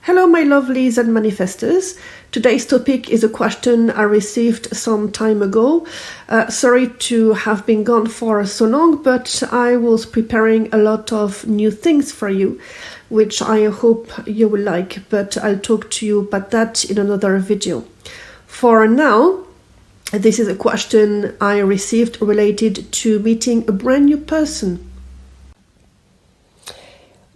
Hello, my lovelies and manifestors. Today's topic is a question I received some time ago. Sorry to have been gone for so long, but I was preparing a lot of new things for you, which I hope you will like, but I'll talk to you about that in another video. For now, this is a question I received related to meeting a brand new person.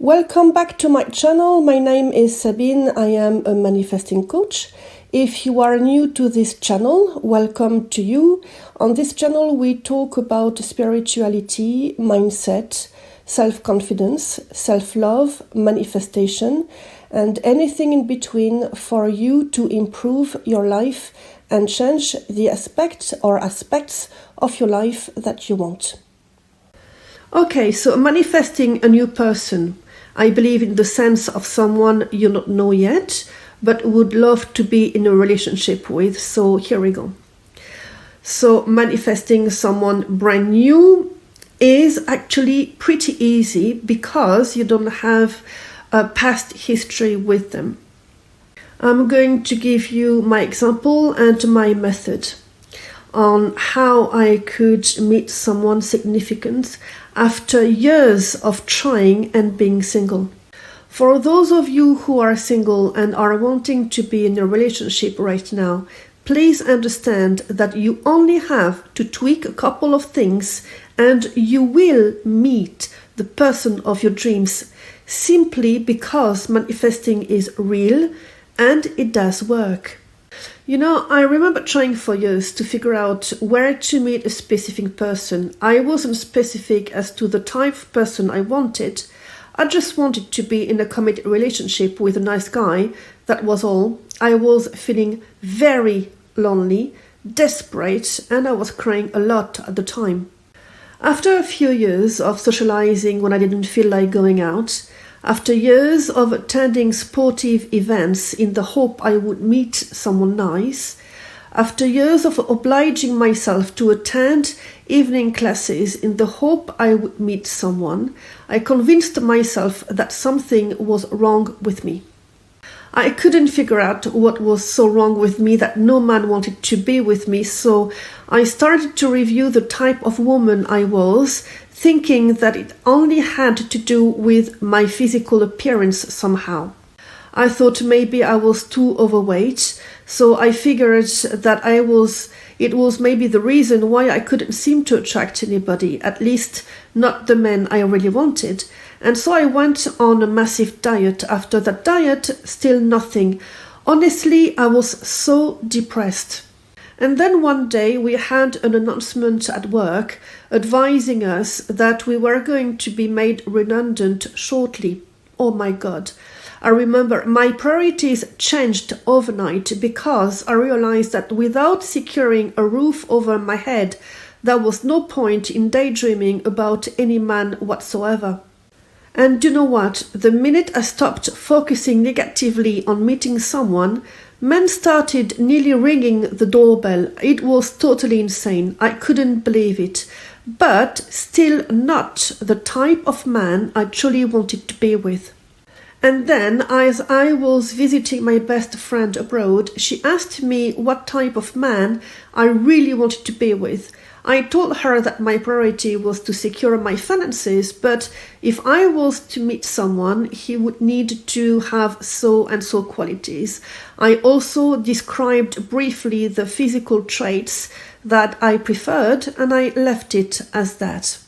Welcome back to my channel. My name is Sabine. I am a manifesting coach. If you are new to this channel, welcome to you. On this channel, we talk about spirituality, mindset, self-confidence, self-love, manifestation, and anything in between for you to improve your life and change the aspects of your life that you want. Okay, so manifesting a new person. I believe in the sense of someone you don't know yet, but would love to be in a relationship with. So here we go. So manifesting someone brand new is actually pretty easy because you don't have a past history with them. I'm going to give you my example and my method on how I could meet someone significant after years of trying and being single. For those of you who are single and are wanting to be in a relationship right now, please understand that you only have to tweak a couple of things and you will meet the person of your dreams, simply because manifesting is real and it does work. You know, I remember trying for years to figure out where to meet a specific person. I wasn't specific as to the type of person I wanted. I just wanted to be in a committed relationship with a nice guy. That was all. I was feeling very lonely, desperate, and I was crying a lot at the time. After a few years of socializing when I didn't feel like going out, after years of attending sportive events in the hope I would meet someone nice, after years of obliging myself to attend evening classes in the hope I would meet someone, I convinced myself that something was wrong with me. I couldn't figure out what was so wrong with me that no man wanted to be with me, so I started to review the type of woman I was, thinking that it only had to do with my physical appearance somehow. I thought maybe I was too overweight, so I figured that it was maybe the reason why I couldn't seem to attract anybody, at least not the men I really wanted. And so I went on a massive diet. After that diet, still nothing. Honestly, I was so depressed. And then one day we had an announcement at work advising us that we were going to be made redundant shortly. Oh my God. I remember my priorities changed overnight because I realized that without securing a roof over my head, there was no point in daydreaming about any man whatsoever. And you know what? The minute I stopped focusing negatively on meeting someone, men started nearly ringing the doorbell. It was totally insane. I couldn't believe it. But still not the type of man I truly wanted to be with. And then, as I was visiting my best friend abroad, she asked me what type of man I really wanted to be with. I told her that my priority was to secure my finances, but if I was to meet someone, he would need to have so and so qualities. I also described briefly the physical traits that I preferred, and I left it as that.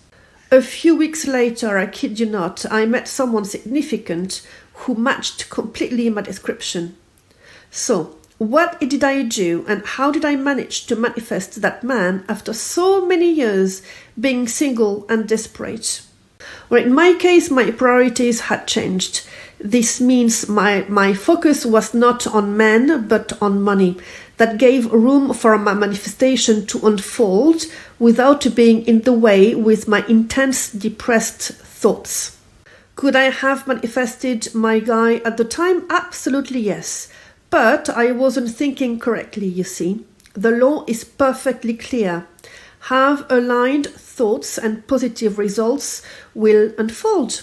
A few weeks later, I kid you not, I met someone significant who matched completely my description. So, what did I do and how did I manage to manifest that man after so many years being single and desperate? Well, in my case, my priorities had changed. This means my focus was not on men, but on money. That gave room for my manifestation to unfold without being in the way with my intense, depressed thoughts. Could I have manifested my guy at the time? Absolutely yes. But I wasn't thinking correctly, you see. The law is perfectly clear. Have aligned thoughts and positive results will unfold.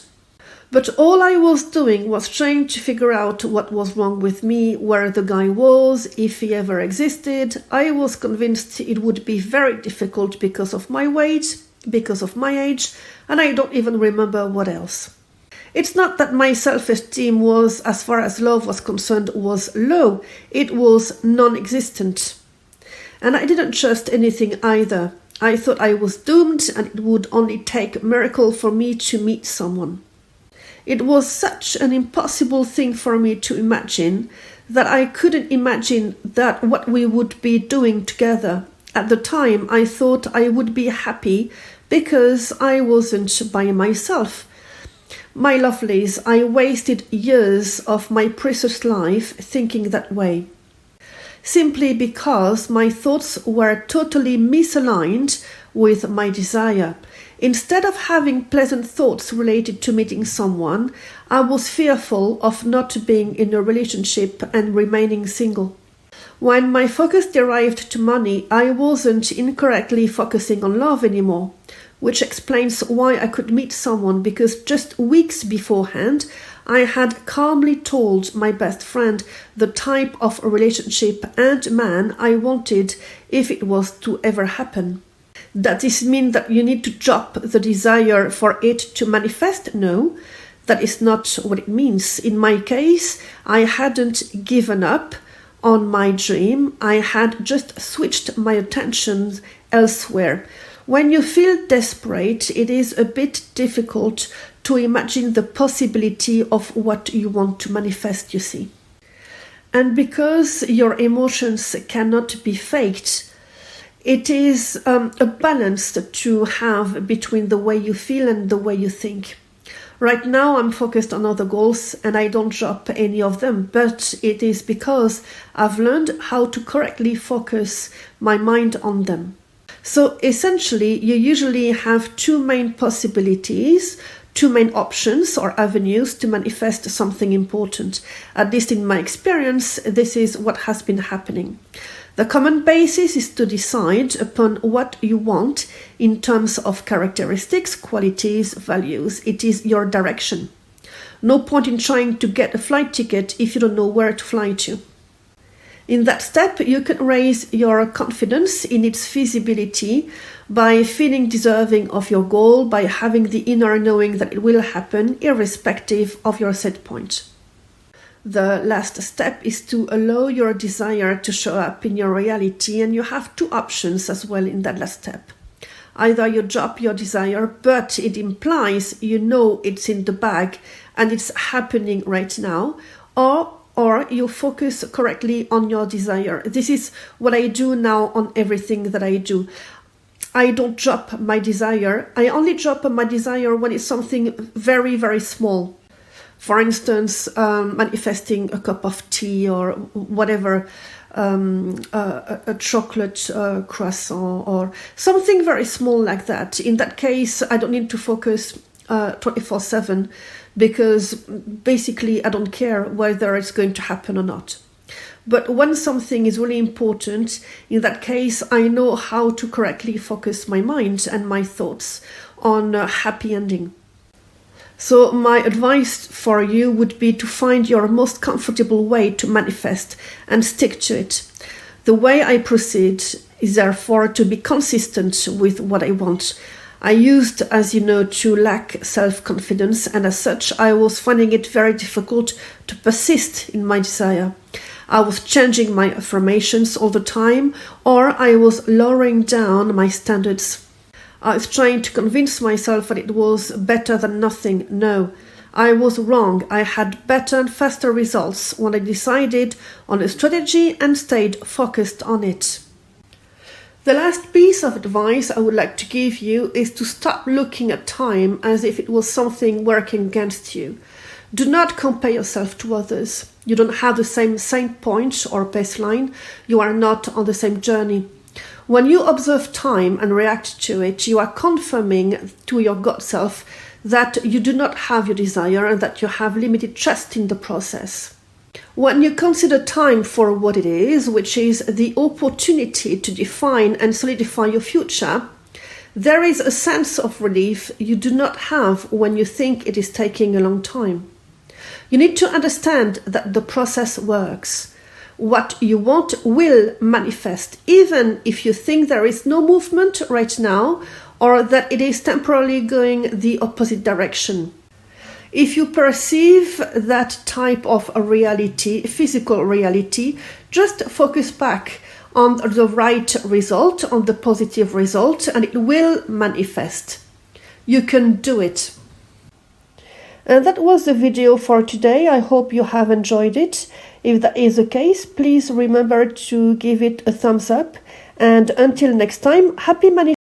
But all I was doing was trying to figure out what was wrong with me, where the guy was, if he ever existed. I was convinced it would be very difficult because of my weight, because of my age, and I don't even remember what else. It's not that my self-esteem was, as far as love was concerned, was low. It was non-existent. And I didn't trust anything either. I thought I was doomed and it would only take a miracle for me to meet someone. It was such an impossible thing for me to imagine that I couldn't imagine that what we would be doing together. At the time, I thought I would be happy because I wasn't by myself. My lovelies, I wasted years of my precious life thinking that way. Simply because my thoughts were totally misaligned with my desire. Instead of having pleasant thoughts related to meeting someone, I was fearful of not being in a relationship and remaining single. When my focus derived to money, I wasn't incorrectly focusing on love anymore, which explains why I could meet someone, because just weeks beforehand, I had calmly told my best friend the type of relationship and man I wanted if it was to ever happen. Does this mean that you need to drop the desire for it to manifest? No, that is not what it means. In my case, I hadn't given up on my dream. I had just switched my attention elsewhere. When you feel desperate, it is a bit difficult to imagine the possibility of what you want to manifest, you see. And because your emotions cannot be faked, it is a balance to have between the way you feel and the way you think. Right now I'm focused on other goals and I don't drop any of them, but it is because I've learned how to correctly focus my mind on them. So essentially, you usually have two main possibilities, two main options or avenues to manifest something important. At least in my experience, this is what has been happening. The common basis is to decide upon what you want in terms of characteristics, qualities, values. It is your direction. No point in trying to get a flight ticket if you don't know where to fly to. In that step, you can raise your confidence in its feasibility by feeling deserving of your goal, by having the inner knowing that it will happen, irrespective of your set point. The last step is to allow your desire to show up in your reality, and you have two options as well in that last step. Either you drop your desire, but it implies you know it's in the bag and it's happening right now, or you focus correctly on your desire. This is what I do now on everything that I do. I don't drop my desire. I only drop my desire when it's something very, very small. For instance, manifesting a cup of tea or whatever, a chocolate croissant or something very small like that. In that case, I don't need to focus 24/7 because basically I don't care whether it's going to happen or not. But when something is really important, in that case, I know how to correctly focus my mind and my thoughts on a happy ending. So my advice for you would be to find your most comfortable way to manifest and stick to it. The way I proceed is therefore to be consistent with what I want. I used, as you know, to lack self-confidence, and as such, I was finding it very difficult to persist in my desire. I was changing my affirmations all the time, or I was lowering down my standards. I was trying to convince myself that it was better than nothing. No, I was wrong. I had better and faster results when I decided on a strategy and stayed focused on it. The last piece of advice I would like to give you is to stop looking at time as if it was something working against you. Do not compare yourself to others. You don't have the same point or baseline. You are not on the same journey. When you observe time and react to it, you are confirming to your God self that you do not have your desire and that you have limited trust in the process. When you consider time for what it is, which is the opportunity to define and solidify your future, There is a sense of relief you do not have when you think it is taking a long time. You need to understand that the process works. What you want will manifest, even if you think there is no movement right now or that it is temporarily going the opposite direction. If you perceive that type of a reality, physical reality, just focus back on the right result, on the positive result, and it will manifest. You can do it. And that was the video for today. I hope you have enjoyed it. If that is the case, please remember to give it a thumbs up. And until next time, happy manifesting.